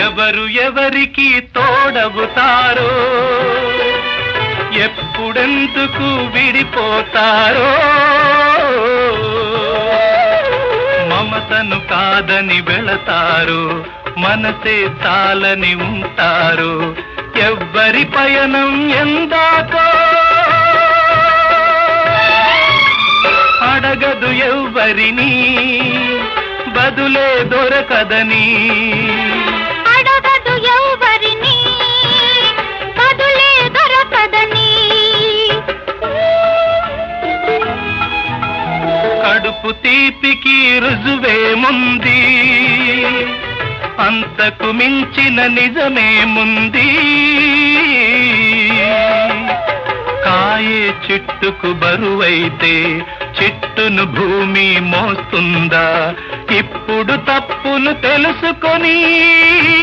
ఎవరు ఎవరికి తోడవుతారో, ఎప్పుడెందుకు విడిపోతారో, మమతను కాదని వెళతారు, మనసే చాలని ఉంటారు. ఎవ్వరి పయనం ఎందాకో అడగదు ఎవ్వరిని, బదులే దొరకదని. అడగదు ఎవ్వరిని, బదులే దొరకదని. కడుపు తీపికి రుజువేముంది, అంతకు మించిన నిజమేముంది. కాయే చిట్టుకు బరువైతే చిట్టును భూమి మోస్తుందా? ఇప్పుడు తప్పును తెలుసుకొని